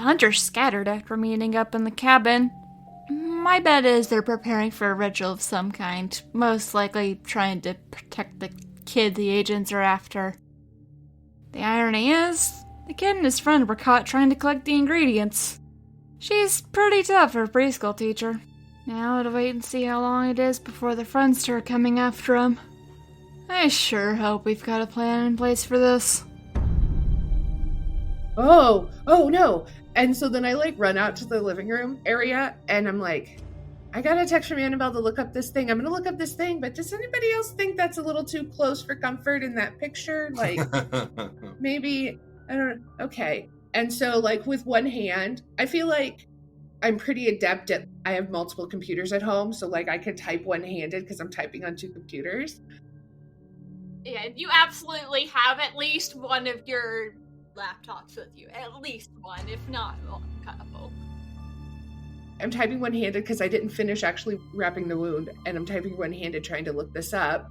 hunters scattered after meeting up in the cabin. My bet is they're preparing for a ritual of some kind, most likely trying to protect the kid the agents are after. The irony is, the kid and his friend were caught trying to collect the ingredients. She's pretty tough for a preschool teacher. Now to wait and see how long it is before the friends start coming after him. I sure hope we've got a plan in place for this. Oh no. And so then I run out to the living room area and I'm like, I got a text from Annabelle to look up this thing. I'm going to look up this thing, but does anybody else think that's a little too close for comfort in that picture? Maybe, I don't know. Okay. And so with one hand, I feel like I'm pretty adept at, I have multiple computers at home. So I could type one-handed because I'm typing on two computers. Yeah, you absolutely have at least one of your laptops with you. At least one, if not a couple. I'm typing one-handed because I didn't finish actually wrapping the wound, and I'm typing one-handed trying to look this up.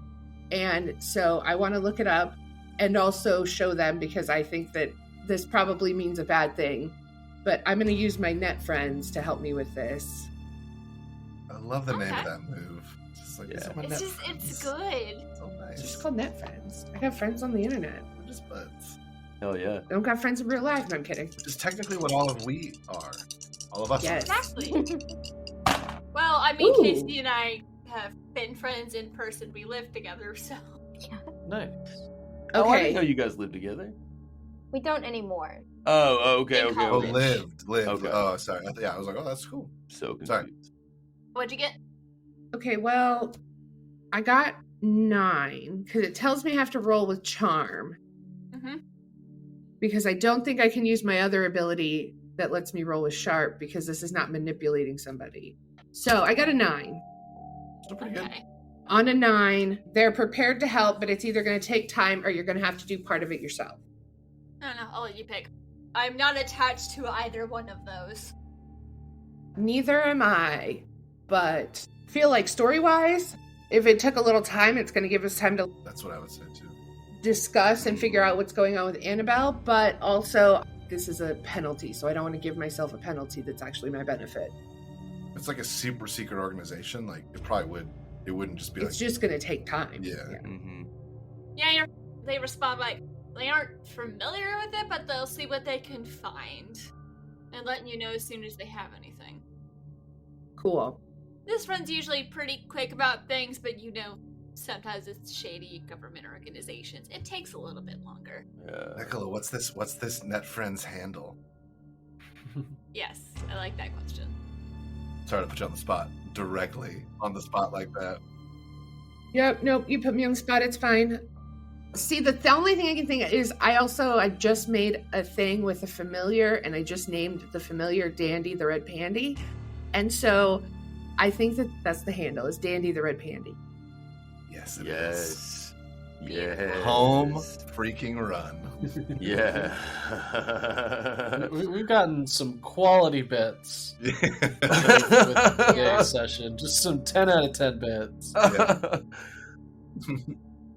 And so I want to look it up and also show them because I think that this probably means a bad thing. But I'm going to use my net friends to help me with this. I love the name of that move. Just It's good. So nice. It's just called net friends. I got friends on the internet. We're just buds. Hell yeah. I don't got friends in real life. No, I'm kidding. Which is technically what all of we are. All of us. Yes. Exactly. Well, I mean, Ooh. Casey and I have been friends in person. We live together, so. Yeah. Nice. Oh, I didn't Okay. know you guys live together. We don't anymore. Oh, okay. In Oh, college. lived. Okay. Oh, sorry. I was like, oh, that's cool. So confused. Sorry. What'd you get? Okay, well, I got 9 because it tells me I have to roll with charm. Mm-hmm. Because I don't think I can use my other ability that lets me roll with sharp because this is not manipulating somebody. So I got a 9. Still pretty good. Okay. On a 9, they're prepared to help, but it's either going to take time or you're going to have to do part of it yourself. I don't know. I'll let you pick. I'm not attached to either one of those. Neither am I, but I feel like story-wise, if it took a little time, it's going to give us time to That's what I would say too. discuss and figure out what's going on with Annabelle, but also this is a penalty, so I don't want to give myself a penalty that's actually my benefit. It's like a super secret organization. It probably would. It wouldn't just be It's just going to take time. Yeah. Mm-hmm. Yeah, they respond they aren't familiar with it, but they'll see what they can find and letting you know as soon as they have anything. Cool. This one's usually pretty quick about things, but sometimes it's shady government organizations. It takes a little bit longer. Nicola, what's this net friend's handle? Yes, I like that question. Sorry to put you on the spot. Directly on the spot like that. Yep, nope, you put me on the spot, it's fine. See, the only thing I can think of is I just made a thing with a familiar, and I just named the familiar Dandy the Red Pandy. And so I think that's the handle, is Dandy the Red Pandy. Yes, it is. Yes. Home freaking run. Yeah. We've gotten some quality bits with today's session. Just some 10 out of 10 bits. Yeah.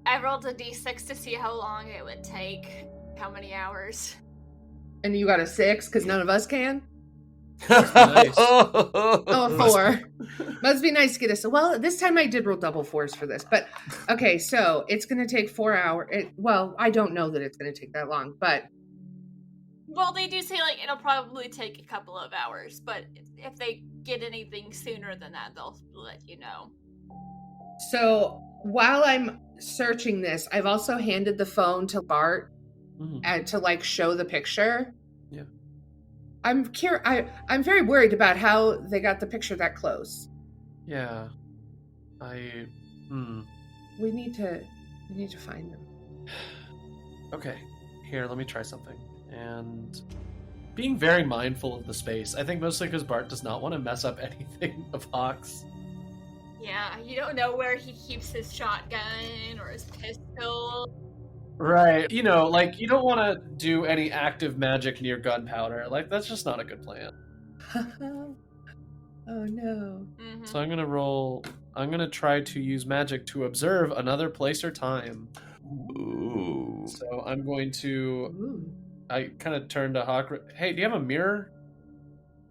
I rolled a d6 to see how long it would take. How many hours? And you got a 6, because none of us can? Nice. Oh, a 4. Must be nice to get a... Well, this time I did roll double 4s for this. But, okay, so it's going to take 4 hours. Well, I don't know that it's going to take that long, but... Well, they do say, it'll probably take a couple of hours, but if they get anything sooner than that, they'll let you know. So, while I'm searching this, I've also handed the phone to Bart to, show the picture. Yeah. I'm very worried about how they got the picture that close. Yeah. We need to find them. Okay. Here, let me try something. And being very mindful of the space. I think mostly because Bart does not want to mess up anything of Hock's. Yeah, you don't know where he keeps his shotgun or his pistol. Right. You don't want to do any active magic near gunpowder. That's just not a good plan. Oh no. Mm-hmm. So I'm going to try to use magic to observe another place or time. Ooh. So I'm going to... Ooh. I kind of turn to Hock. Hey, do you have a mirror?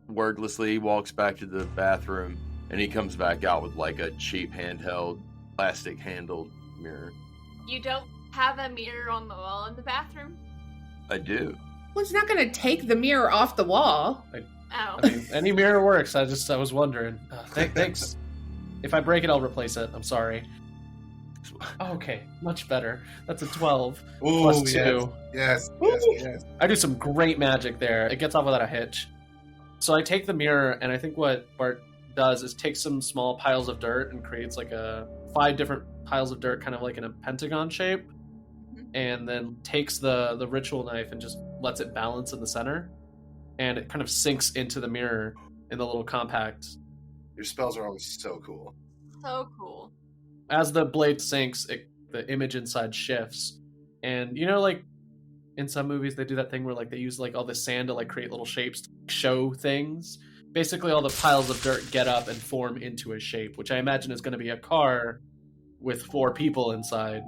wordlessly walks back to the bathroom, and he comes back out with like a cheap handheld, plastic handled mirror. You don't have a mirror on the wall in the bathroom? I do. Well, it's not going to take the mirror off the wall. Oh. I mean, any mirror works. I was wondering. Thanks. If I break it, I'll replace it. I'm sorry. Okay, much better. That's a 12 plus 2. Yes. I do some great magic there. It gets off without a hitch. So I take the mirror, and I think what Bart does is take some small piles of dirt and creates like 5 different piles of dirt, kind of like in a pentagon shape, and then takes the ritual knife and just lets it balance in the center, and it kind of sinks into the mirror in the little compact. Your spells are always so cool. So cool. As the blade sinks, the image inside shifts, and like in some movies they do that thing where like they use like all the sand to like create little shapes to show things. Basically, all the piles of dirt get up and form into a shape, which I imagine is going to be a car with 4 people inside.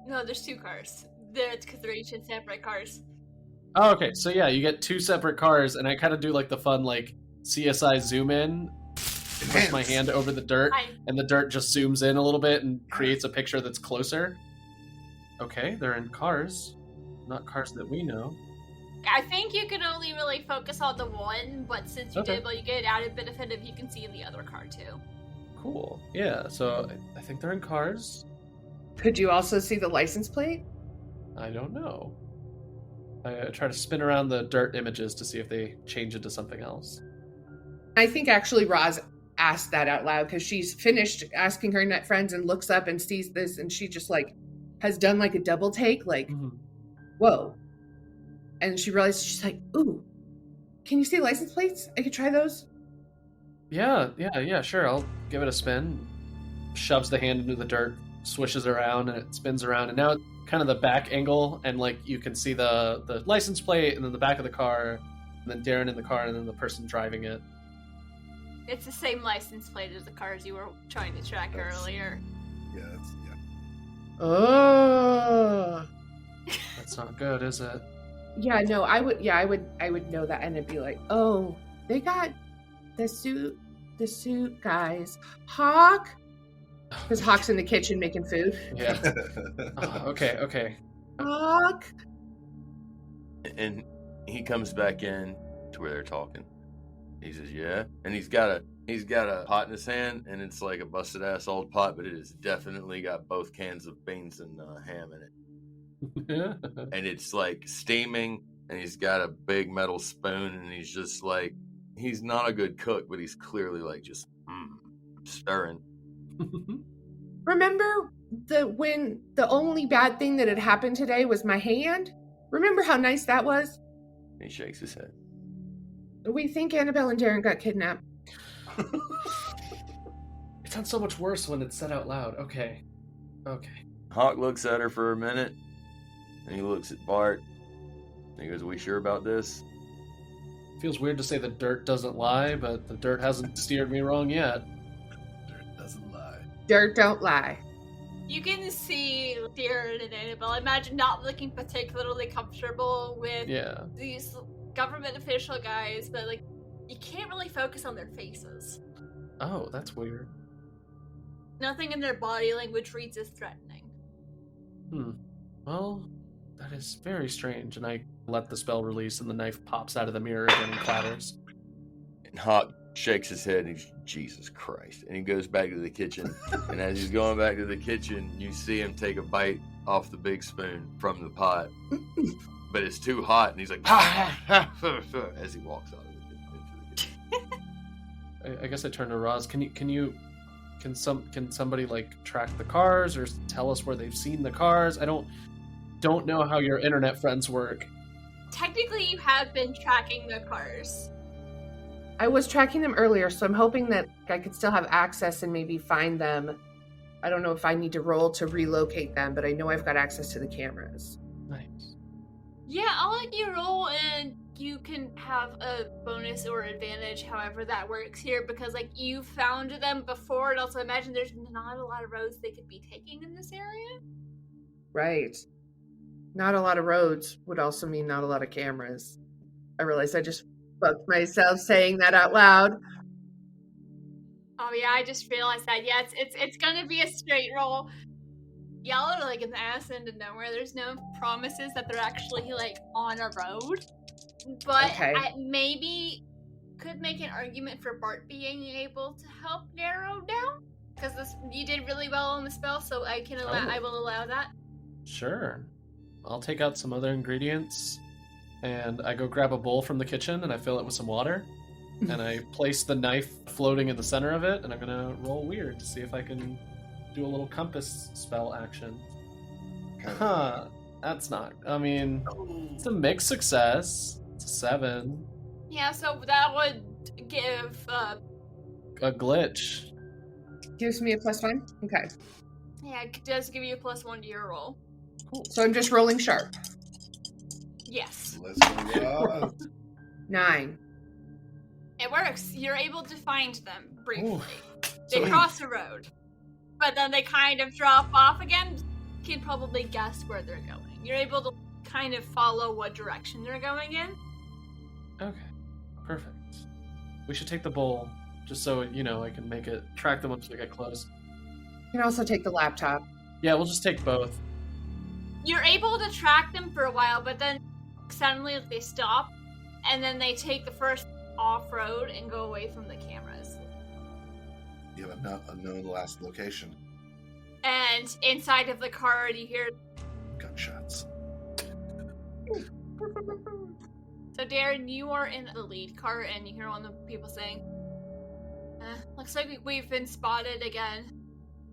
No, there's 2 cars. Because they're each in separate cars. Oh, okay. So yeah, you get 2 separate cars, and I kind of do like the fun like CSI zoom in, push my hand over the dirt, and the dirt just zooms in a little bit and creates a picture that's closer. Okay, they're in cars, not cars that we know. I think you can only really focus on the one, but since you did, well, you get an added benefit if you can see the other car too. Cool. Yeah, so I think they're in cars. Could you also see the license plate? I don't know. I try to spin around the dirt images to see if they change into something else. I think actually Roz asked that out loud because she's finished asking her net friends and looks up and sees this, and she just like has done like a double take, like, whoa. And she realized, she's like, ooh, can you see license plates? I could try those. Yeah, sure. I'll give it a spin. Shoves the hand into the dirt, swishes around, and it spins around. And now it's kind of the back angle, and like you can see the license plate, and then the back of the car, and then Darren in the car, and then the person driving it. It's the same license plate as the cars you were trying to track earlier. Yeah. Oh. That's not good, is it? Yeah, no, I would know that, and it'd be like, oh, they got the suit guys. Hock? Because Hock's in the kitchen making food. Yeah. Okay. Hock? And he comes back in to where they're talking. He says, yeah. And he's got a pot in his hand, and it's like a busted ass old pot, but it has definitely got both cans of beans and ham in it. And it's like steaming, and he's got a big metal spoon, and he's just like, he's not a good cook, but he's clearly like just stirring. Remember when the only bad thing that had happened today was my hand? Remember how nice that was? He shakes his head. We think Annabelle and Darren got kidnapped. It sounds so much worse when it's said out loud. Okay. Hock looks at her for a minute, and he looks at Bart, and he goes, "We sure about this?" Feels weird to say the dirt doesn't lie, but the dirt hasn't steered me wrong yet. Dirt doesn't lie. Dirt don't lie. You can see Darren and Annabelle, imagine not looking particularly comfortable with these government official guys, but like, you can't really focus on their faces. Oh, that's weird. Nothing in their body language reads as threatening. Well, that is very strange, and I let the spell release, and the knife pops out of the mirror again and clatters. And Hock shakes his head, and he's, Jesus Christ. And he goes back to the kitchen, and as he's going back to the kitchen, you see him take a bite off the big spoon from the pot. But it's too hot, and he's like, as he walks out of the kitchen. I guess I turn to Roz. Can somebody like track the cars or tell us where they've seen the cars? I don't know how your internet friends work. Technically, you have been tracking the cars. I was tracking them earlier, so I'm hoping that I could still have access and maybe find them. I don't know if I need to roll to relocate them, but I know I've got access to the cameras. Nice. Yeah, I'll let you roll, and you can have a bonus or advantage, however that works here, because like you found them before, and also imagine there's not a lot of roads they could be taking in this area. Right. Not a lot of roads would also mean not a lot of cameras. I realized I just Fuck myself saying that out loud. Oh yeah, I just realized that. Yeah, it's gonna be a straight roll. Y'all are like in the ass end of nowhere. There's no promises that they're actually like on a road. But Okay. I maybe could make an argument for Bart being able to help narrow down. Because you did really well on the spell, so I will allow that. Sure. I'll take out some other ingredients, and I go grab a bowl from the kitchen, and I fill it with some water, and I place the knife floating in the center of it, and I'm gonna roll weird to see if I can do a little compass spell action. Huh. That's not... I mean, it's a mixed success. It's a 7. Yeah, so that would give A glitch. Gives me a +1? Okay. yeah, it does give you a +1 to your roll. Cool. So I'm just rolling sharp. Yes. Let's go. 9. It works. You're able to find them briefly. Ooh. They So- cross a road, but then they kind of drop off again. You can probably guess where they're going. You're able to kind of follow what direction they're going in. Okay. Perfect. We should take the bowl, just so, I can track them once we get close. You can also take the laptop. Yeah, we'll just take both. You're able to track them for a while, but then suddenly they stop, and then they take the first off-road and go away from the cameras. You have a known last location. And inside of the car, you hear... Gunshots. So Darren, you are in the lead car, and you hear one of the people saying, looks like we've been spotted again.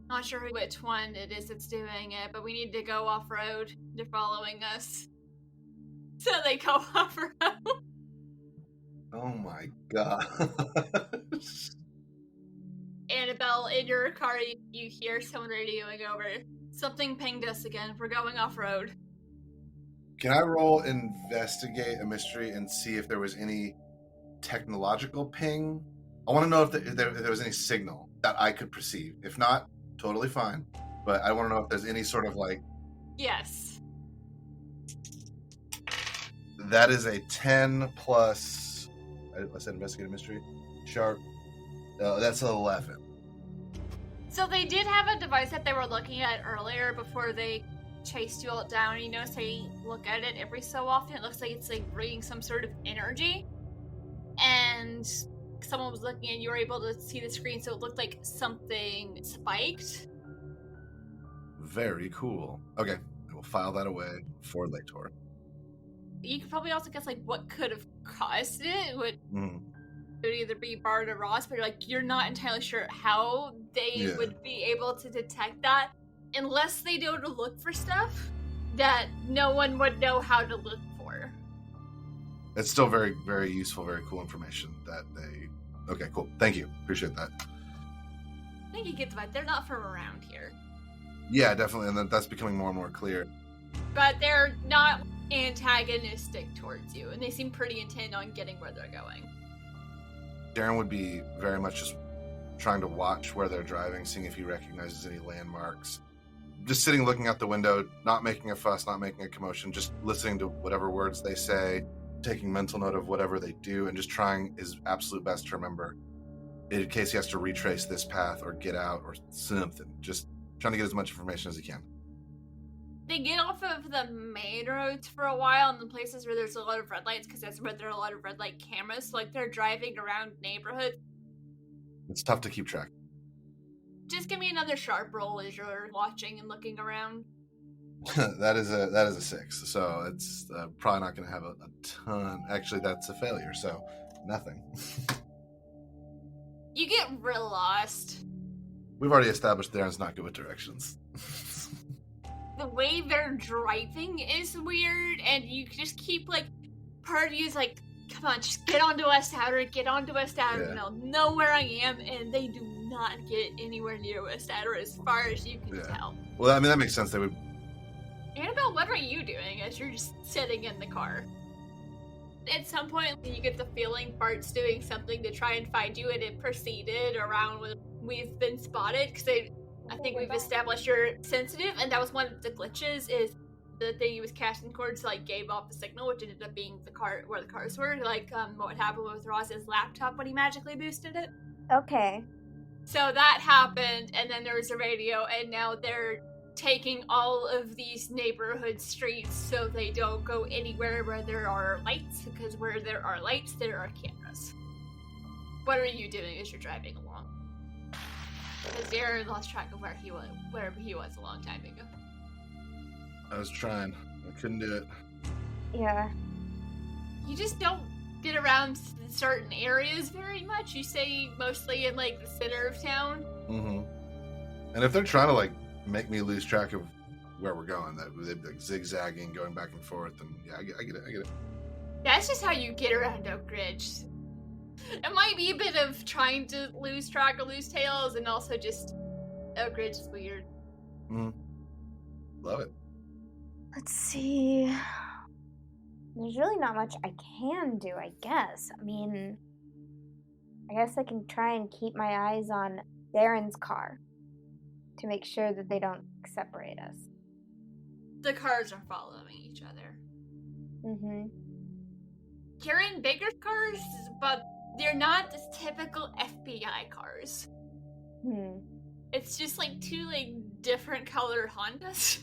Not sure which one it is that's doing it, but we need to go off-road. They're following us. So they go off-road. Oh my god. Annabelle, in your car, you hear someone radioing over. Something pinged us again. We're going off-road. Can I roll investigate a mystery and see if there was any technological ping? I want to know if there was any signal that I could perceive. If not, totally fine. But I want to know if there's any sort of Yes. That is a 10 plus... I said investigate a mystery. Sharp. That's an 11. So they did have a device that they were looking at earlier before they chased you all down. You notice they look at it every so often. It looks like it's bringing some sort of energy. And someone was looking and you were able to see the screen, so it looked like something spiked. Very cool. Okay, I will file that away for Lator. You could probably also guess what could have caused it. It would either be Bart or Ross, but you're not entirely sure how they would be able to detect that unless they know to look for stuff that no one would know how to look for. It's still very, very useful, very cool information that they... Okay, cool. Thank you. Appreciate that. I think you get the vibe. They're not from around here. Yeah, definitely. And that's becoming more and more clear. But they're not antagonistic towards you, and they seem pretty intent on getting where they're going. Darren would be very much just trying to watch where they're driving, seeing if he recognizes any landmarks. Just sitting looking out the window, not making a fuss, not making a commotion, just listening to whatever words they say, taking mental note of whatever they do, and just trying his absolute best to remember in case he has to retrace this path or get out or something. Just trying to get as much information as he can. They get off of the main roads for a while in the places where there's a lot of red lights, because that's where there are a lot of red light cameras. So they're driving around neighborhoods. It's tough to keep track. Just give me another sharp roll as you're watching and looking around. that is a 6, so it's probably not going to have a ton. Actually, that's a failure, so nothing. You get real lost. We've already established Darren's not good with directions. The way they're driving is weird, and you just keep part of you is come on, just get onto West Outer, and I'll know where I am, and they do not get anywhere near West Outer as far as you can tell. Well, I mean, that makes sense. They would... Annabelle, what are you doing as you're just sitting in the car? At some point, you get the feeling Bart's doing something to try and find you, and it proceeded around when we've been spotted, because I think we've established you're sensitive, and that was one of the glitches, is the thing he was casting towards like gave off the signal, which ended up being the car where the cars were. Like what happened with Ross's laptop when he magically boosted it. Okay. So that happened, and then there was a radio, and now they're taking all of these neighborhood streets so they don't go anywhere where there are lights, because where there are lights, there are cameras. What are you doing as you're driving along? Because Darren lost track of where he was a long time ago. I was trying. I couldn't do it. Yeah. You just don't get around certain areas very much. You stay mostly in like the center of town. Mm-hmm. And if they're trying to like make me lose track of where we're going, that they'd be like zigzagging, going back and forth, and yeah, I get it. That's just how you get around Oak Ridge. It might be a bit of trying to lose track or lose tails, and also just Oak Ridge is weird. Mm-hmm. Love it. Let's see. There's really not much I can do, I guess. I mean, I guess I can try and keep my eyes on Darren's car to make sure that they don't separate us. The cars are following each other. Mm-hmm. You're in bigger cars, but they're not the typical FBI cars. It's just like two like different color Hondas.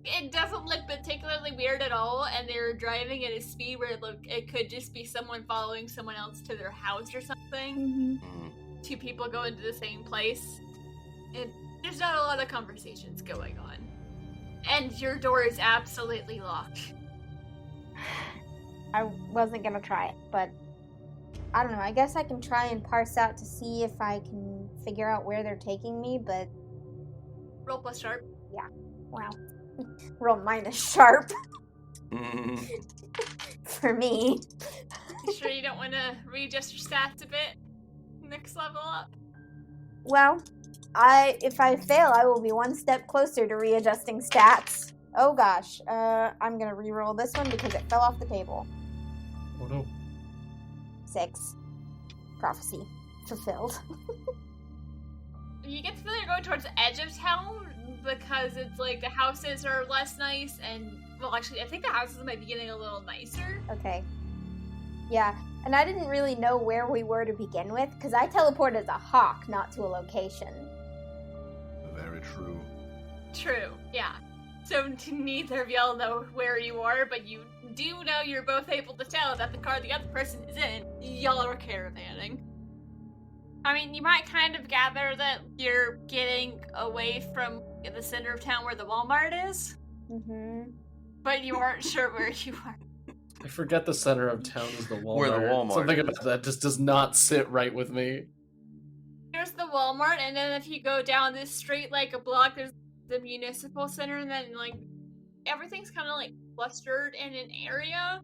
It doesn't look particularly weird at all, and they're driving at a speed where it could just be someone following someone else to their house or something. Mm-hmm. Two people go into the same place. And there's not a lot of conversations going on. And your door is absolutely locked. I wasn't gonna try it, but I don't know. I guess I can try and parse out to see if I can figure out where they're taking me, but... Roll plus sharp. Yeah. Wow. Roll minus sharp. For me. You sure you don't want to readjust your stats a bit? Next level up? Well, if I fail, I will be one step closer to readjusting stats. Oh gosh. I'm gonna re-roll this one because it fell off the table. Oh no. 6. Prophecy fulfilled. You get to feel you're going towards the edge of town because it's like the houses are less nice, and well, actually, I think the houses might be getting a little nicer. Okay. Yeah, and I didn't really know where we were to begin with because I teleported as a Hock, not to a location. Very true. True. Yeah. So neither of y'all know where you are, but you do know you're both able to tell that the car the other person is in, y'all are caravanning. I mean, you might kind of gather that you're getting away from the center of town where the Walmart is. Mm-hmm. But you aren't sure where you are. I forget the center of town is the Walmart. Where the Walmart Something is. about that just does not sit right with me. There's the Walmart, and then if you go down this street like a block, there's the municipal center, and then like everything's kind of like clustered in an area.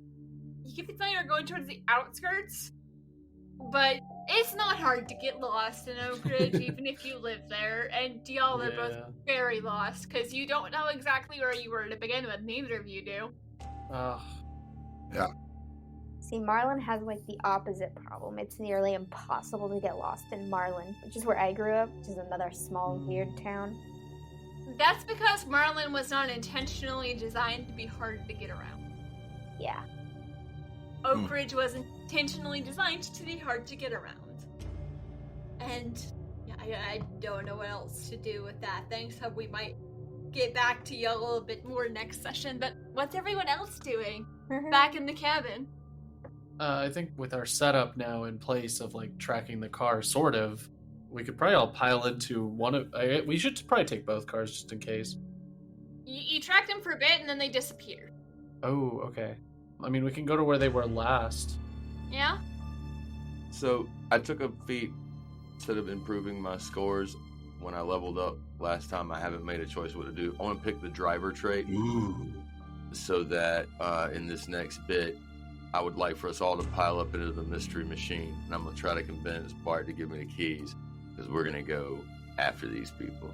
You can feel you're going towards the outskirts, but it's not hard to get lost in Oak Ridge, even if you live there. And y'all are both very lost because you don't know exactly where you were to begin with. Neither of you do. Yeah. See, Marlin has like the opposite problem. It's nearly impossible to get lost in Marlin, which is where I grew up, which is another small, weird town. That's because Marlin was not intentionally designed to be hard to get around. Yeah. Oak Ridge was intentionally designed to be hard to get around. And yeah, I don't know what else to do with that. Thanks, hope we might get back to you a little bit more next session. But what's everyone else doing back in the cabin? I think with our setup now in place of like tracking the car, sort of, we could probably all pile into one of. We should probably take both cars just in case. You track them for a bit and then they disappear. Oh, okay. I mean, we can go to where they were last. Yeah? So I took a feat instead of improving my scores when I leveled up last time. I haven't made a choice what to do. I want to pick the driver trait. Ooh. So that in this next bit, I would like for us all to pile up into the mystery machine, and I'm going to try to convince Bart to give me the keys, because we're going to go after these people.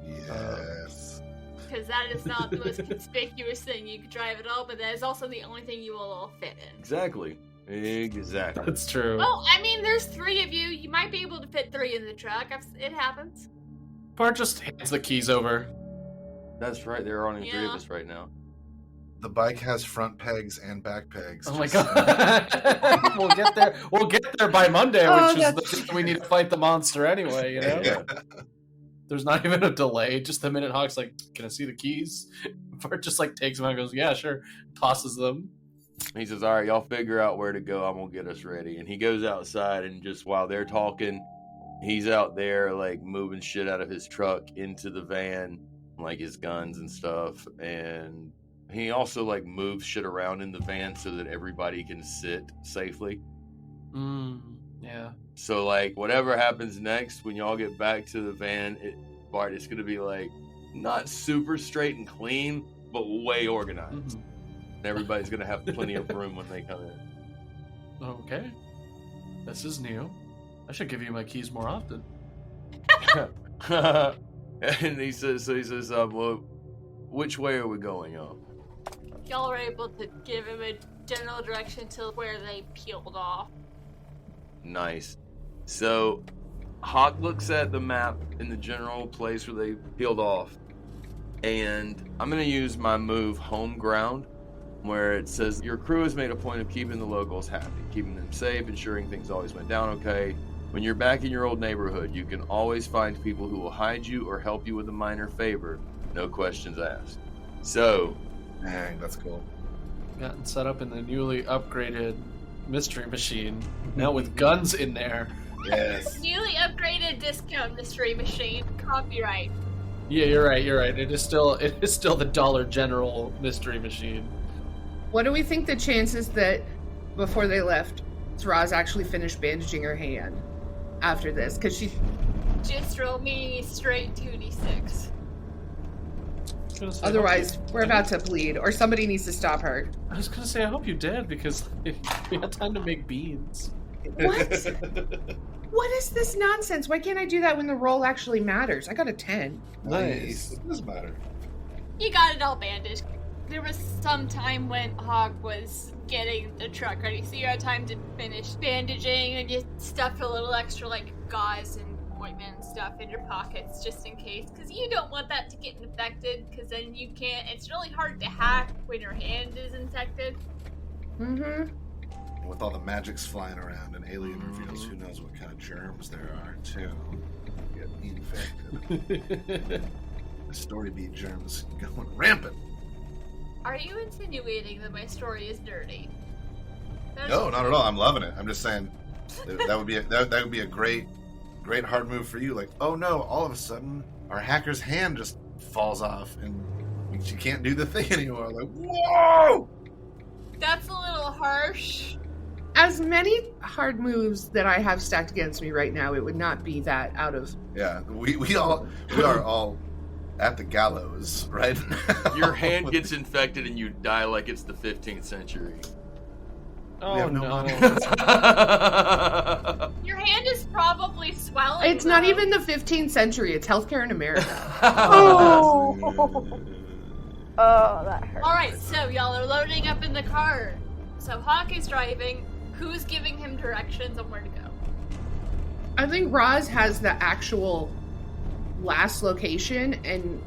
Yes. Because that is not the most conspicuous thing. You could drive it all, but that is also the only thing you will all fit in. Exactly. That's true. Well, I mean, there's 3 of you. You might be able to fit 3 in the truck. It happens. Bart just hands the keys over. That's right. There are only 3 of Yeah. us right now. The bike has front pegs and back pegs. Oh my just- god. We'll get there. We'll get there by Monday, Oh, which is the that's day we need to fight the monster anyway, you know? Yeah. There's not even a delay. Just the minute Hock's like, "Can I see the keys?" Bart just like takes them out and goes, "Yeah, sure." Tosses them. He says, "All right, y'all figure out where to go. I'm gonna get us ready." And he goes outside, and just while they're talking, he's out there like moving shit out of his truck into the van, like his guns and stuff. And he also like moves shit around in the van so that everybody can sit safely. Yeah. So like whatever happens next when y'all get back to the van, Bart, it's gonna be like not super straight and clean, but way organized. And everybody's gonna have plenty of room when they come in. Okay. This is new. I should give you my keys more often. And he says, well, which way are we going, y'all? Y'all were able to give him a general direction to where they peeled off. Nice. So, Hock looks at the map in the general place where they peeled off, and I'm going to use my move Home Ground, where it says, your crew has made a point of keeping the locals happy, keeping them safe, ensuring things always went down okay. When you're back in your old neighborhood, you can always find people who will hide you or help you with a minor favor, no questions asked. So, Dang, that's cool. Gotten set up in the newly upgraded mystery machine, now with guns in there. Yes. Newly upgraded discount mystery machine. Copyright. Yeah, you're right. It is still the Dollar General mystery machine. What do we think the chances that before they left, Roz actually finished bandaging her hand after this? Because she. Just roll me straight 2d6. Otherwise, we're about to bleed, or somebody needs to stop her. I was gonna say, I hope you did, because we had time to make beans. What? What is this nonsense? Why can't I do that when the roll actually matters? I got a 10. Nice. It does matter. You got it all bandaged. There was some time when Hock was getting the truck ready, so you had time to finish bandaging, and you stuffed a little extra, like, gauze and ointment and stuff in your pockets just in case, because you don't want that to get infected, because then you can't. It's really hard to hack when your hand is infected. Mm-hmm. With all the magics flying around and alien reveals, who knows what kind of germs there are, too. Get infected. The story beat germs going rampant. Are you insinuating that my story is dirty? No, not at all. I'm loving it. I'm just saying that would be a great hard move for you. Like, oh no, all of a sudden our hacker's hand just falls off and she can't do the thing anymore. Like, whoa! That's a little harsh. As many hard moves that I have stacked against me right now, it would not be that out of. Yeah, we are all at the gallows right now. Your hand gets infected and you die like it's the 15th century. Oh have no no! money. Your hand is probably swelling. It's not though. even the 15th century. It's healthcare in America. Oh, that hurt. All right, so y'all are loading up in the car. So Hock is driving. Who's giving him directions on where to go? I think Roz has the actual last location, and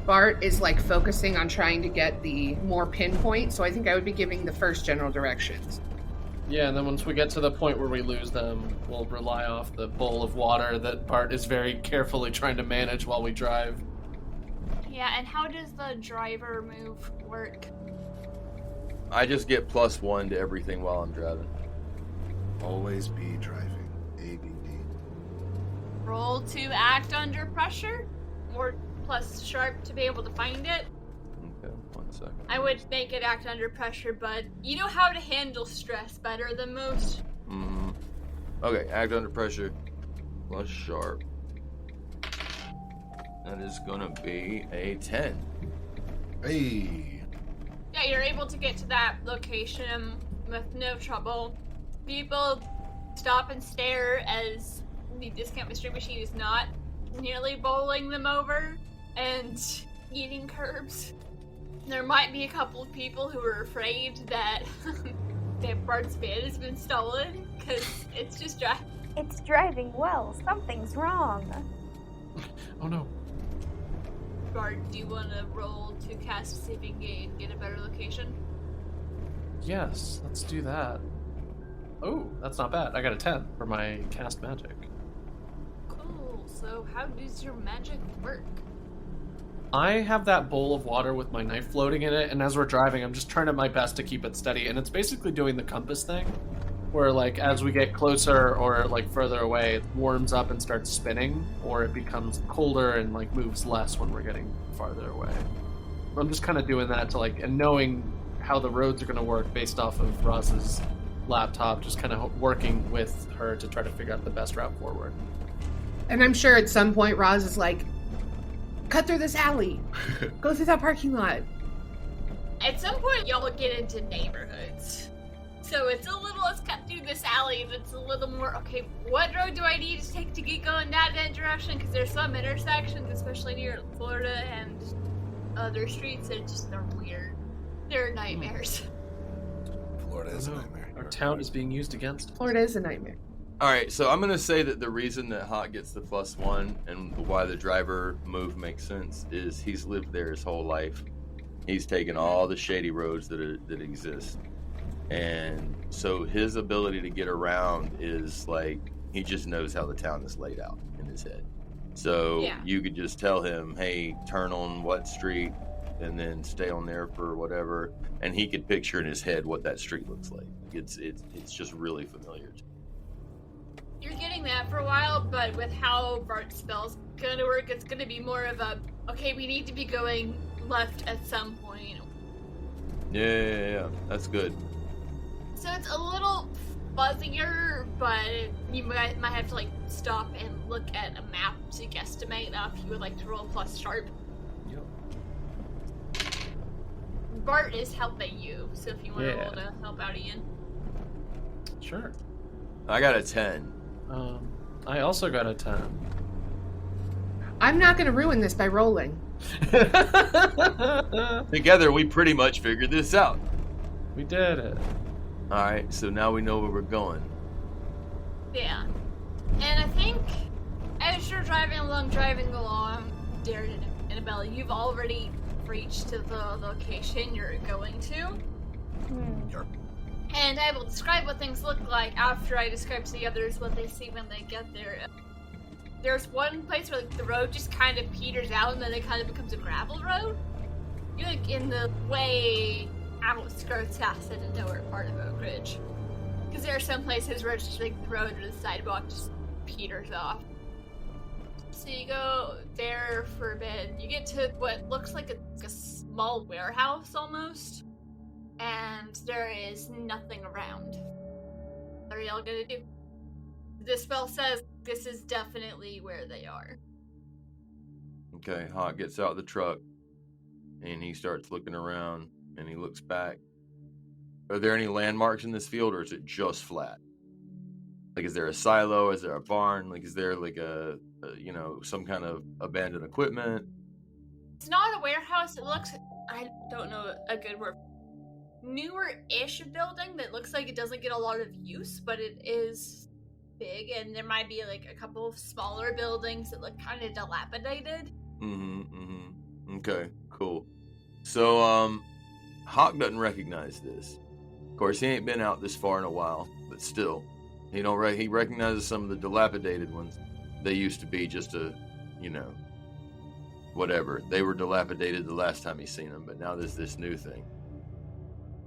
Bart is like focusing on trying to get the more pinpoint. So I think I would be giving the first general directions. Yeah, and then once we get to the point where we lose them, we'll rely off the bowl of water that Bart is very carefully trying to manage while we drive. Yeah, and how does the driver move work? I just get +1 to everything while I'm driving. Always be driving. ABD. Roll to act under pressure, or plus sharp to be able to find it. Okay, 1 second. I would make it act under pressure, but you know how to handle stress better than most. Okay, act under pressure plus sharp. That is gonna be a 10. Hey. Yeah, you're able to get to that location with no trouble. People stop and stare as the discount mystery machine is not nearly bowling them over and eating curbs. There might be a couple of people who are afraid that that Bart's van has been stolen, because it's just driving. It's driving well. Something's wrong. Oh no. Bart, do you want to roll to cast see if you can get a better location? Yes, let's do that. Oh, that's not bad. I got a 10 for my cast magic. Cool. So how does your magic work? I have that bowl of water with my knife floating in it, and as we're driving, I'm just trying my best to keep it steady, and it's basically doing the compass thing, where like as we get closer or like further away, it warms up and starts spinning, or it becomes colder and like moves less when we're getting farther away. I'm just kind of doing that to like, and knowing how the roads are going to work based off of Roz's laptop, just kind of working with her to try to figure out the best route forward. And I'm sure at some point Roz is like, cut through this alley. Go through that parking lot. At some point, y'all get into neighborhoods. So it's a little, let's cut through this alley, and it's a little more, okay, what road do I need to take to get going that direction? Because there's some intersections, especially near Florida and other streets, that just are weird. They're nightmares. Florida is a nightmare. Our town is being used against us. Florida is a nightmare. All right, so I'm going to say that the reason that Hock gets the +1 and why the driver move makes sense is he's lived there his whole life. He's taken all the shady roads that exist. And so his ability to get around is like, he just knows how the town is laid out in his head. So you could just tell him, hey, turn on what street and then stay on there for whatever. And he could picture in his head what that street looks like. It's just really familiar to him. You're getting that for a while, but with how Bart's spell's gonna work, it's gonna be more of a, okay, we need to be going left at some point. Yeah, that's good. So it's a little fuzzier, but you might have to like stop and look at a map to guesstimate if you would like to roll plus sharp. Yep. Bart is helping you, so if you want to roll to help out Ian. Sure. I got a 10. I also got a 10. I'm not going to ruin this by rolling. Together, we pretty much figured this out. We did it. All right, so now we know where we're going. Yeah. And I think as you're driving along, Darren and Annabella, you've already reached to the location you're going to. Yep. And I will describe what things look like after I describe to the others what they see when they get there. There's one place where the road just kind of peters out and then it kind of becomes a gravel road. You're like in the way outskirts acid and nowhere part of Oak Ridge. Because there are some places where it's just like the road or the sidewalk just peters off. So you go there for a bit. You get to what looks like a small warehouse almost. And there is nothing around. What are y'all gonna do? The spell says this is definitely where they are. Okay, Hock gets out of the truck and he starts looking around and he looks back. Are there any landmarks in this field or is it just flat? Like, is there a silo? Is there a barn? Like, is there like a some kind of abandoned equipment? It's not a warehouse. It looks, I don't know a good word. Newer-ish building that looks like it doesn't get a lot of use, but it is big, and there might be like a couple of smaller buildings that look kind of dilapidated. Okay, cool. So, Hock doesn't recognize this. Of course, he ain't been out this far in a while, but still, he recognizes some of the dilapidated ones. They used to be just whatever. They were dilapidated the last time he's seen them, but now there's this new thing.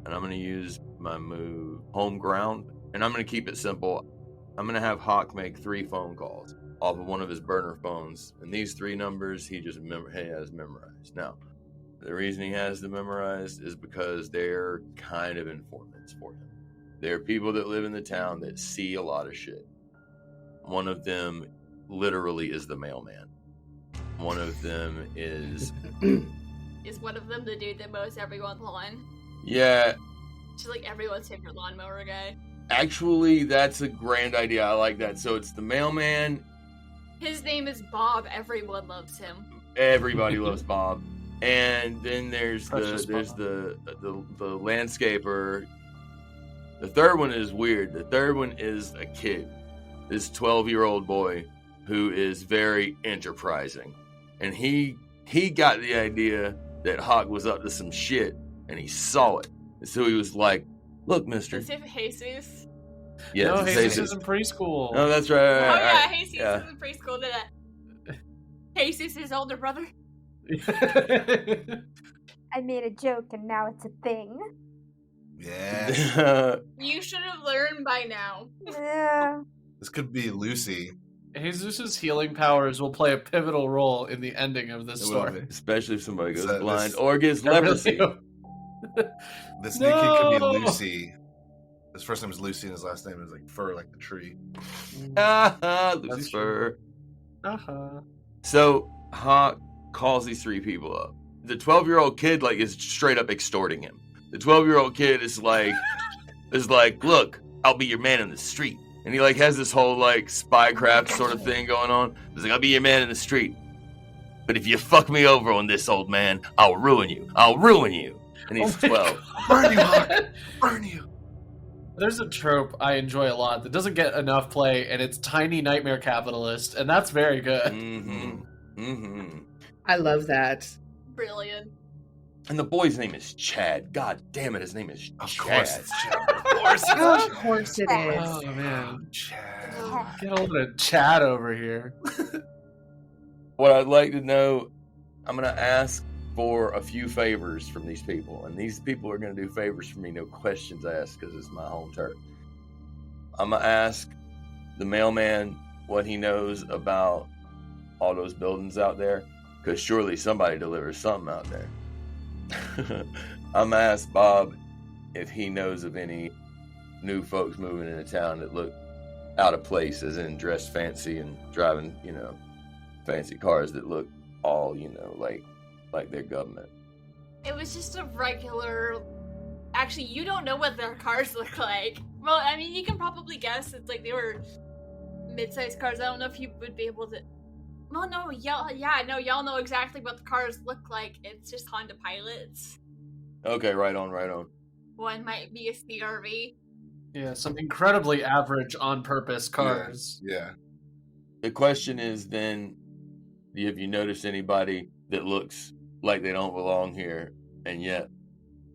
And I'm going to use my move, Home Ground, and I'm going to keep it simple. I'm going to have Hock make 3 phone calls off of one of his burner phones, and these 3 numbers he has memorized. Now, the reason he has them memorized is because they're kind of informants for him. They're people that live in the town that see a lot of shit. One of them literally is the mailman. One of them is... Is one of them the dude that mows everyone's lawn? Yeah. Just like everyone's favorite lawnmower guy. Actually, that's a grand idea. I like that. So it's the mailman. His name is Bob. Everyone loves him. Everybody loves Bob. And then there's Precious the landscaper. The third one is weird. The third one is a kid. This 12-year-old boy who is very enterprising. And he he got the idea that Hock was up to some shit, and he saw it. And so he was like, "Look, mister." Is it Jesus? Yeah, No, it's Jesus is in preschool. No, that's right. Oh yeah, right. Jesus Yeah. is in preschool. Did that? Jesus, his older brother. I made a joke and now it's a thing. Yeah. You should have learned by now. Yeah. This could be Lucy. Jesus' healing powers will play a pivotal role in the ending of this It will story. be. Especially if somebody goes So blind this- or gets leprosy. This new kid could be No! Lucy. His first name is Lucy and his last name is like fur, like the tree. Lucifer. Uh-huh. So Hock calls these three people up. The 12-year-old kid like is straight up extorting him. The 12-year-old kid is like, look, I'll be your man in the street. And he like has this whole like spycraft sort of thing going on. He's like, I'll be your man in the street. But if you fuck me over on this, old man, I'll ruin you. I'll ruin you. And he's 12. Burn you, Hock! Burn you! There's a trope I enjoy a lot that doesn't get enough play, and it's Tiny Nightmare Capitalist, and that's very good. Mm-hmm. Mm-hmm. I love that. Brilliant. And the boy's name is Chad. God damn it, his name is Of Chad. course it's Chad. Of course it's Of Chad. course it is. Oh, man. Chad. Get a little bit of Chad over here. What I'd like to know, I'm going to ask for a few favors from these people. And these people are going to do favors for me, no questions asked, because it's my home turf. I'm going to ask the mailman what he knows about all those buildings out there, because surely somebody delivers something out there. I'm going to ask Bob if he knows of any new folks moving into town that look out of place, as in dressed fancy and driving, fancy cars that look all, like their government. It was just a regular. Actually, you don't know what their cars look like. Well, I mean, you can probably guess. It's like they were mid-sized cars. I don't know if you would be able to. Well, no, y'all know exactly what the cars look like. It's just Honda Pilots. Okay, right on. One might be a CRV. Yeah, some incredibly average on-purpose cars. Yeah. The question is then, have you noticed anybody that looks like they don't belong here, and yet,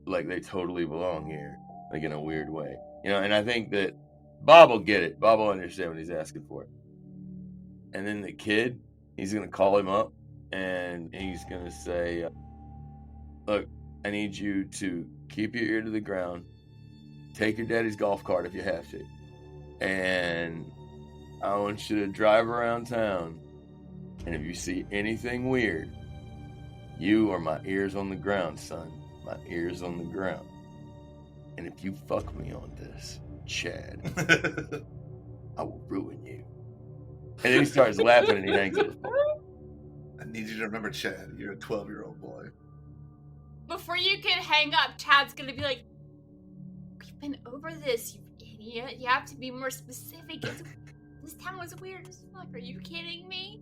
like they totally belong here, like in a weird way? And I think that Bob will get it. Bob will understand what he's asking for. And then the kid, he's going to call him up, and he's going to say, look, I need you to keep your ear to the ground, take your daddy's golf cart if you have to, and I want you to drive around town, and if you see anything weird, you are my ears on the ground, son. My ears on the ground. And if you fuck me on this, Chad, I will ruin you. And then he starts laughing and he hangs up the phone. I need you to remember, Chad, you're a 12-year-old boy. Before you can hang up, Chad's gonna be like, "We've been over this, you idiot. You have to be more specific. This town was weird as fuck. Are you kidding me?"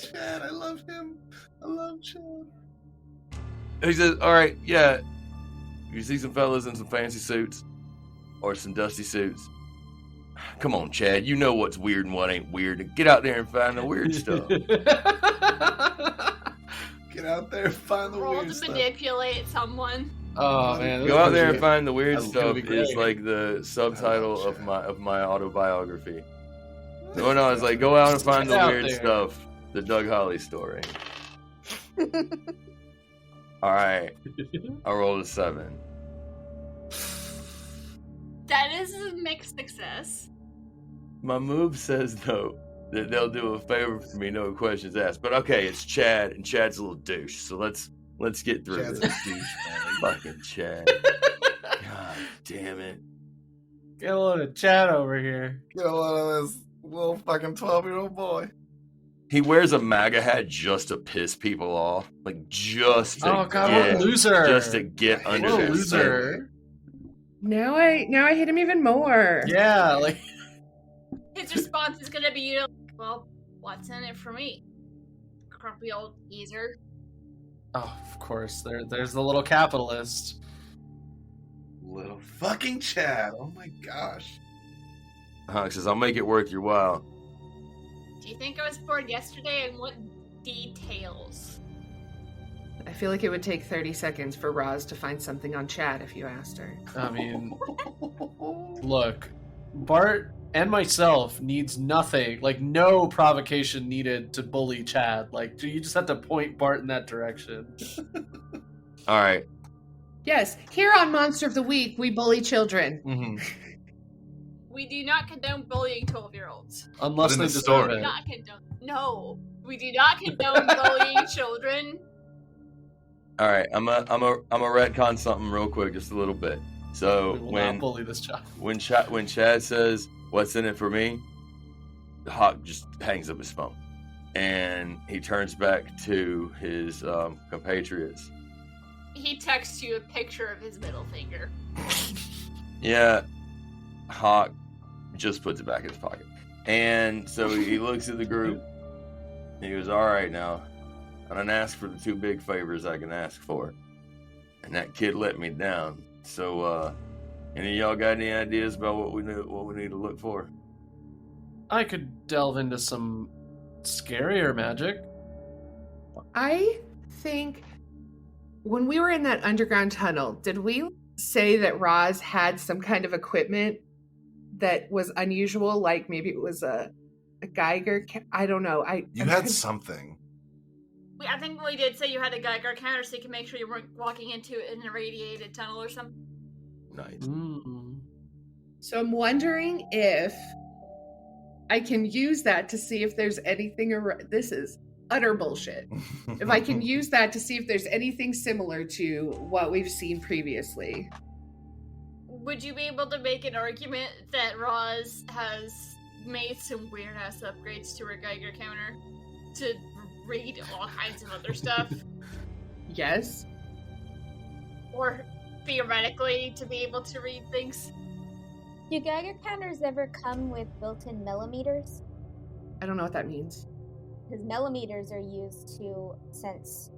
Chad, I love him. I love Chad. He says, all right, yeah, you see some fellas in some fancy suits or some dusty suits. Come on, Chad, you know what's weird and what ain't weird. Get out there and find the weird stuff. Get out there and find the Roll weird to stuff. manipulate someone. Oh, man. Go out there and find the weird That's stuff gonna be great. is like the subtitle love of my autobiography. No, it's like go out and find the Get out weird there. stuff. The Doug Holly story. All right, I rolled a 7. That is a mixed success. My move says though that they'll do a favor for me, no questions asked. But okay, it's Chad, and Chad's a little douche. So let's get through Chad's a this. douchebag. Fucking Chad. God damn it. Get a load of Chad over here. Get a load of this little fucking 12-year-old boy. He wears a MAGA hat just to piss people off. Like just to Oh, God, what a get, loser. just to get What under What a their skin. loser. Now I hate him even more. Yeah, like, His response is gonna be, well, what's in it for me? Grumpy old geezer. oh, of course, there's the little capitalist. Little fucking Chad. Oh my gosh. Hock says, I'll make it worth your while. Do you think I was bored yesterday and wouldn't details. I feel like it would take 30 seconds for Roz to find something on chat if you asked her. I mean, look, Bart and myself needs nothing, like no provocation needed to bully Chad. Like, you just have to point Bart in that direction. All right. Yes, here on Monster of the Week, we bully children. Mm-hmm. We do not condone bullying 12-year-olds. Unless But in they the deserve story- We do it. not condone. No, we do not condone bullying children. All right. I'm a retcon something real quick, just a little bit. So We will when not bully this child. when Chad says, "What's in it for me?" Hock just hangs up his phone, and he turns back to his compatriots. He texts you a picture of his middle finger. Yeah, Hock just puts it back in his pocket, and so he looks at the group. And he goes, "All right, now I done asked for the 2 big favors I can ask for, and that kid let me down. So, any of y'all got any ideas about what we need to look for?" I could delve into some scarier magic. I think when we were in that underground tunnel, did we say that Roz had some kind of equipment that was unusual? Like maybe it was a Geiger? I don't know. You had something. I think we did say you had a Geiger counter so you can make sure you weren't walking into an irradiated tunnel or something. Nice. So I'm wondering if I can use that to see if there's anything this is utter bullshit. If I can use that to see if there's anything similar to what we've seen previously. Would you be able to make an argument that Roz has made some weird ass upgrades to her Geiger counter to read all kinds of other stuff? Yes. Or theoretically to be able to read things? Do Geiger counters ever come with built-in millimeters? I don't know what that means. Because millimeters are used to sense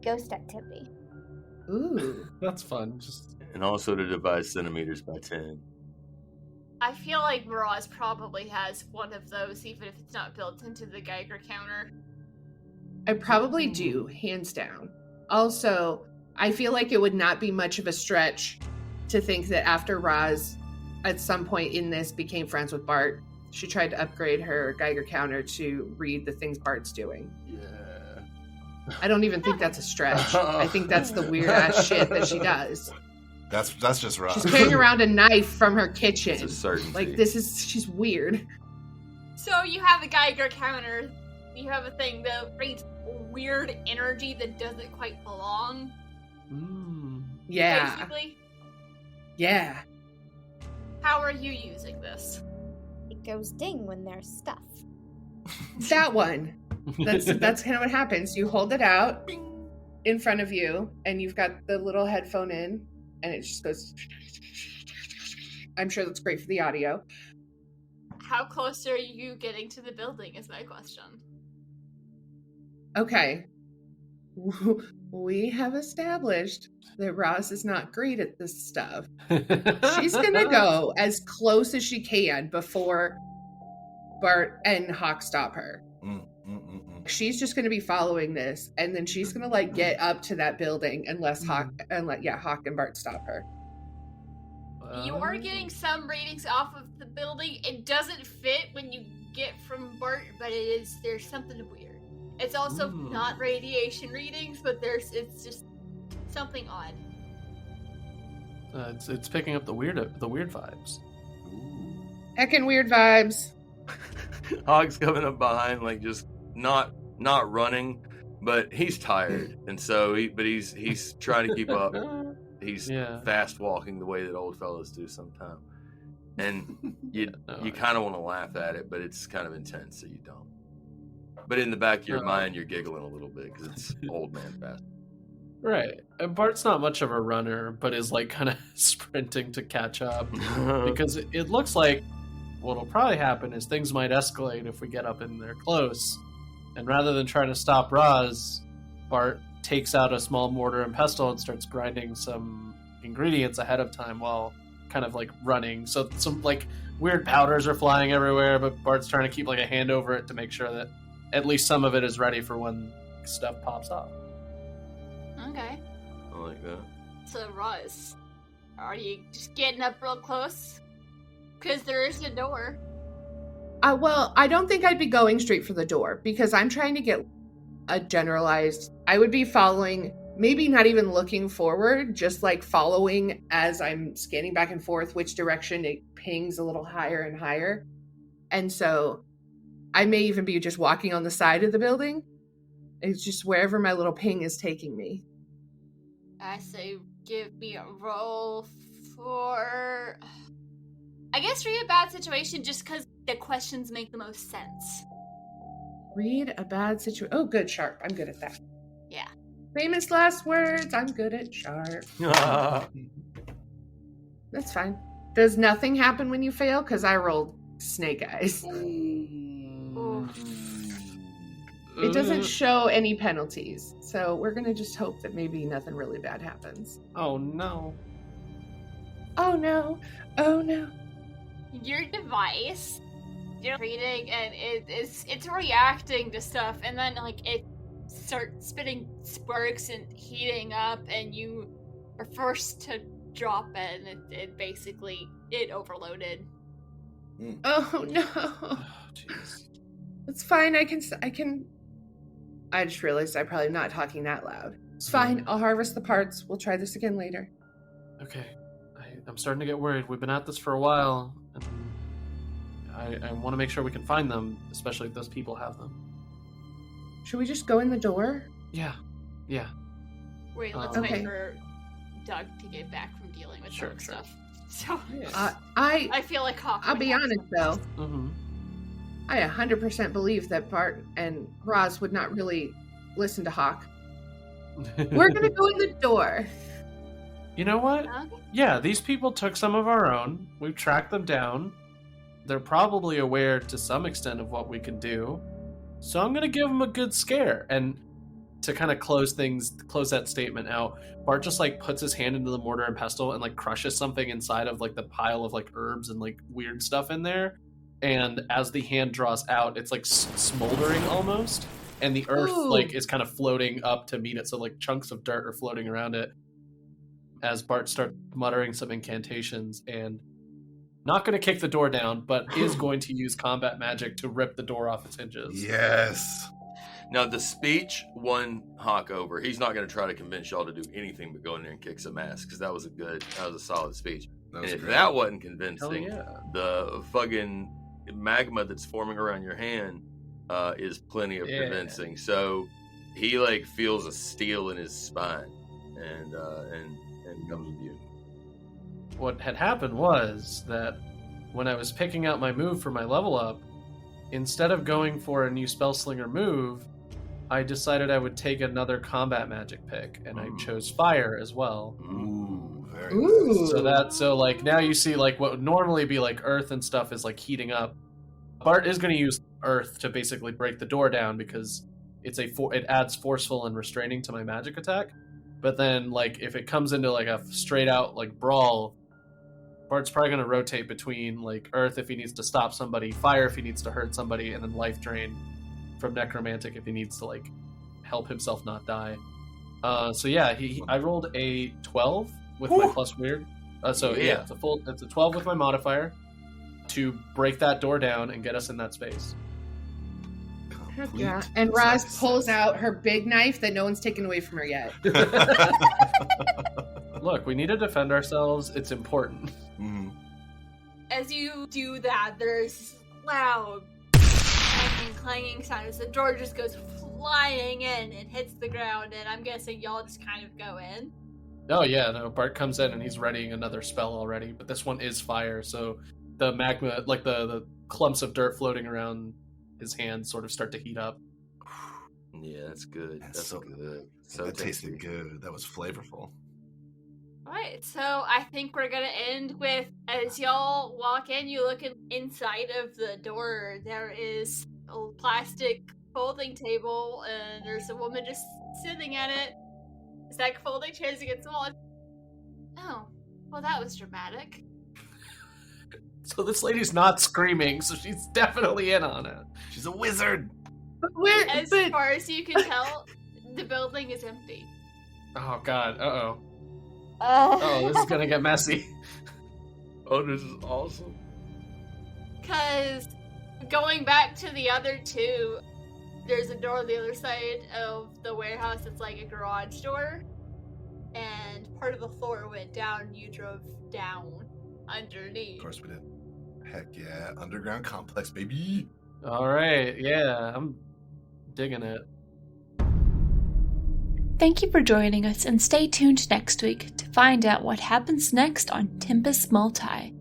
ghost activity. Ooh. That's fun. Just And also to divide centimeters by 10. I feel like Roz probably has one of those, even if it's not built into the Geiger counter. I probably do, hands down. Also, I feel like it would not be much of a stretch to think that after Roz, at some point in this, became friends with Bart, she tried to upgrade her Geiger counter to read the things Bart's doing. Yeah. I don't even think that's a stretch. I think that's the weird ass shit that she does. That's just Roz. She's carrying around a knife from her kitchen. It's a certainty. Like, she's weird. So you have a Geiger counter, you have a thing that reads weird energy that doesn't quite belong, Yeah. basically. Yeah. How are you using this? It goes ding when there's stuff. That one. That's kind of what happens. You hold it out in front of you, and you've got the little headphone in, and it just goes. I'm sure that's great for the audio. How close are you getting to the building is my question. Okay. We have established that Roz is not great at this stuff. She's gonna go as close as she can before Bart and Hock stop her. She's just gonna be following this, and then she's gonna get up to that building unless Hock and Bart stop her. You are getting some readings off of the building. It doesn't fit when you get from Bart, but there's something weird. It's also not radiation readings, but it's just something odd. It's picking up the weird vibes. Heckin' weird vibes. Hogg's coming up behind, just not running, but he's tired, and so he's trying to keep up. He's fast walking the way that old fellas do sometimes, and you kind of want to laugh at it, but it's kind of intense, so you don't. But in the back of your mind, you're giggling a little bit because it's old man fast. Right. And Bart's not much of a runner, but is kind of sprinting to catch up. Because it looks like what'll probably happen is things might escalate if we get up in there close. And rather than trying to stop Roz, Bart takes out a small mortar and pestle and starts grinding some ingredients ahead of time while kind of running. So some weird powders are flying everywhere, but Bart's trying to keep a hand over it to make sure that at least some of it is ready for when stuff pops up. Okay. I like that. So, Roz, are you just getting up real close? Because there is a door. Well, I don't think I'd be going straight for the door because I'm trying to get a generalized. I would be following, maybe not even looking forward, just like following as I'm scanning back and forth which direction it pings a little higher and higher. And so I may even be just walking on the side of the building. It's just wherever my little ping is taking me. I say give me a roll for... I guess read a bad situation just because the questions make the most sense. Read a bad situation. Oh, good, sharp. I'm good at that. Yeah. Famous last words. I'm good at sharp. That's fine. Does nothing happen when you fail? Because I rolled snake eyes. It doesn't show any penalties. So we're going to just hope that maybe nothing really bad happens. Oh no. Oh no. Oh no. Your device, you're reading, and it's reacting to stuff, and then like it starts spitting sparks and heating up, and you are forced to drop it, and it basically overloaded. Oh no. Oh, jeez. It's fine. I can. I just realized I'm probably not talking that loud. It's fine. I'll harvest the parts. We'll try this again later. Okay. I'm starting to get worried. We've been at this for a while, and I want to make sure we can find them, especially if those people have them. Should we just go in the door? Yeah. Wait, let's Okay. wait for Doug to get back from dealing with Sure, dark sure. stuff. So I feel like Hock. I'll would be have honest though. Mm-hmm. I 100% believe that Bart and Roz would not really listen to Hock. We're gonna go in the door. You know what? Okay. Yeah, these people took some of our own. We've tracked them down. They're probably aware to some extent of what we can do. So I'm going to give them a good scare. And to kind of close that statement out, Bart just like puts his hand into the mortar and pestle and like crushes something inside of like the pile of like herbs and like weird stuff in there. And as the hand draws out, it's like smoldering almost. And the earth like is kind of floating up to meet it. So like chunks of dirt are floating around it. As Bart starts muttering some incantations and not going to kick the door down, but is going to use combat magic to rip the door off its hinges. Yes. Now, the speech won Hock over. He's not going to try to convince y'all to do anything but go in there and kick some ass, because that was a solid speech. That was And if great. that wasn't convincing, Hell yeah. the fucking magma that's forming around your hand is plenty of Yeah. convincing. So he like feels a steel in his spine and comes with you. What had happened was that when I was picking out my move for my level up, instead of going for a new Spellslinger move, I decided I would take another combat magic pick, and I chose fire as well. Ooh, Very Ooh. nice. So like now you see like what would normally be like earth and stuff is like heating up. Bart is going to use earth to basically break the door down because it adds forceful and restraining to my magic attack. But then like if it comes into like a straight out like brawl, Bart's probably going to rotate between like earth if he needs to stop somebody, fire if he needs to hurt somebody, and then life drain from necromantic if he needs to like help himself not die. So yeah, I rolled a 12 with my plus weird. So yeah, it's a 12 with my modifier to break that door down and get us in that space. Heck yeah. And Roz pulls out her big knife that no one's taken away from her yet. Look, we need to defend ourselves. It's important. Mhm. As you do that, there's loud clanging sound as the door just goes flying in and hits the ground, and I'm guessing y'all just kind of go in. Oh yeah, no, Bart comes in and he's readying another spell already, but this one is fire, so the magma, like the clumps of dirt floating around his hands sort of start to heat up. Yeah, that's good. That's so good. So that tasty. tasted good. That was flavorful. Alright, so I think we're gonna end with, as y'all walk in, you look inside of the door, there is a plastic folding table, and there's a woman just sitting at it. It's like folding chairs against the wall. Oh, well that was dramatic. So this lady's not screaming, so she's definitely in on it. She's a wizard. As far as you can tell, the building is empty. Oh god, uh-oh. Uh, Oh, this is gonna get messy. Oh, this is awesome. Because going back to the other two, there's a door on the other side of the warehouse that's like a garage door. And part of the floor went down. You drove down underneath. Of course we did. Heck yeah, underground complex, baby. Alright, yeah, I'm digging it. Thank you for joining us, and stay tuned next week to find out what happens next on Tempus Multae.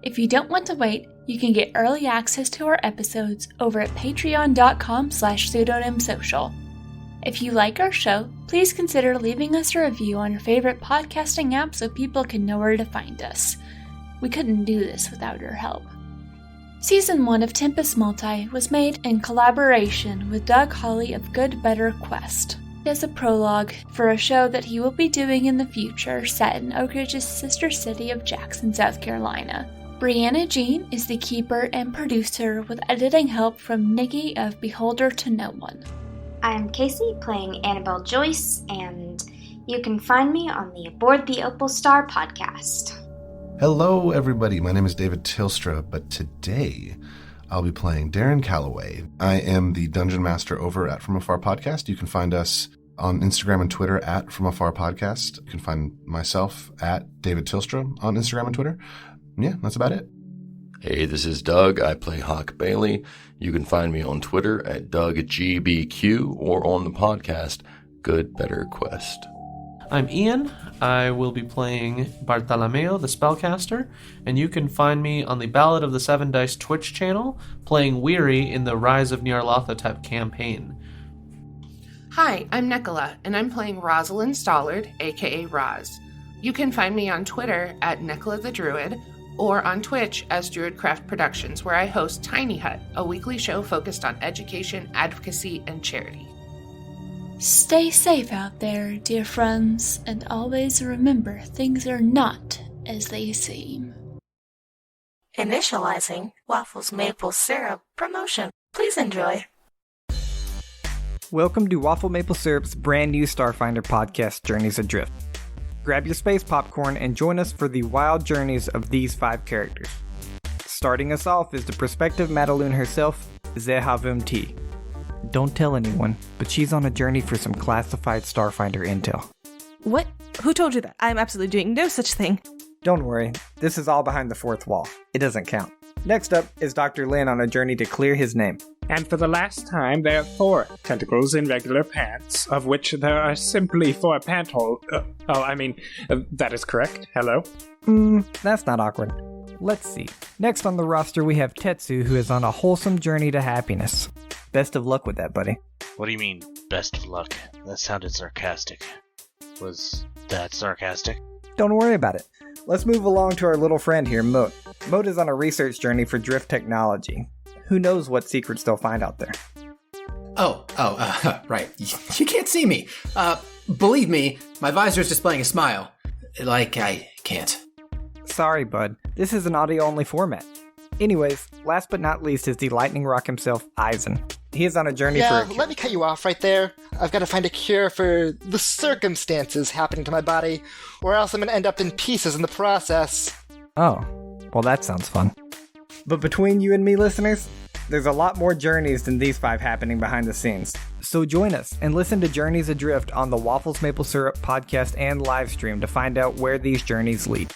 If you don't want to wait, you can get early access to our episodes over at patreon.com/pseudonymsocial. If you like our show, please consider leaving us a review on your favorite podcasting app so people can know where to find us. We couldn't do this without your help. Season 1 of Tempus Multae was made in collaboration with Doug Hawley of Good Better Quest as a prologue for a show that he will be doing in the future set in Oak Ridge's sister city of Jackson, South Carolina. Brianna Jean is the keeper and producer with editing help from Nikki of Beholder to No One. I'm Casey, playing Annabelle Joyce, and you can find me on the Aboard the Opal Star podcast. Hello, everybody. My name is David Tilstra, but today I'll be playing Darren Calloway. I am the Dungeon Master over at From Afar Podcast. You can find us on Instagram and Twitter at From Afar Podcast. You can find myself at David Tilstra on Instagram and Twitter. Yeah, that's about it. Hey, this is Doug. I play Hock Bailey. You can find me on Twitter at DougGBQ or on the podcast Good Better Quest. I'm Ian. I will be playing Bartolomeo, the Spellcaster, and you can find me on the Ballad of the Seven Dice Twitch channel, playing Weary in the Rise of Nyarlathotep campaign. Hi, I'm Nicola, and I'm playing Rosalind Stollard, aka Roz. You can find me on Twitter at Nicola the Druid, or on Twitch as Druidcraft Productions, where I host Tiny Hut, a weekly show focused on education, advocacy, and charity. Stay safe out there, dear friends, and always remember things are not as they seem. Initializing Waffles Maple Syrup promotion. Please enjoy. Welcome to Waffle Maple Syrup's brand new Starfinder podcast, Journeys Adrift. Grab your space popcorn and join us for the wild journeys of these 5 characters. Starting us off is the prospective Madaloon herself, Zehavum T. Don't tell anyone, but she's on a journey for some classified Starfinder intel. What? Who told you that? I'm absolutely doing no such thing. Don't worry, this is all behind the 4th wall. It doesn't count. Next up is Dr. Lin on a journey to clear his name. And for the last time, there are 4 tentacles in regular pants, of which there are simply 4 pant holes. That is correct. Hello? That's not awkward. Let's see. Next on the roster, we have Tetsu, who is on a wholesome journey to happiness. Best of luck with that, buddy. What do you mean, best of luck? That sounded sarcastic. Was that sarcastic? Don't worry about it. Let's move along to our little friend here, Moat. Moat is on a research journey for drift technology. Who knows what secrets they'll find out there? Right. You can't see me. Believe me, my visor's displaying a smile. Like I can't. Sorry, bud. This is an audio-only format. Anyways, last but not least is the lightning rock himself, Eisen. He is on a journey for... let me cut you off right there. I've got to find a cure for the circumstances happening to my body, or else I'm going to end up in pieces in the process. Oh, well that sounds fun. But between you and me, listeners, there's a lot more journeys than these 5 happening behind the scenes. So join us and listen to Journeys Adrift on the Waffles Maple Syrup podcast and live stream to find out where these journeys lead.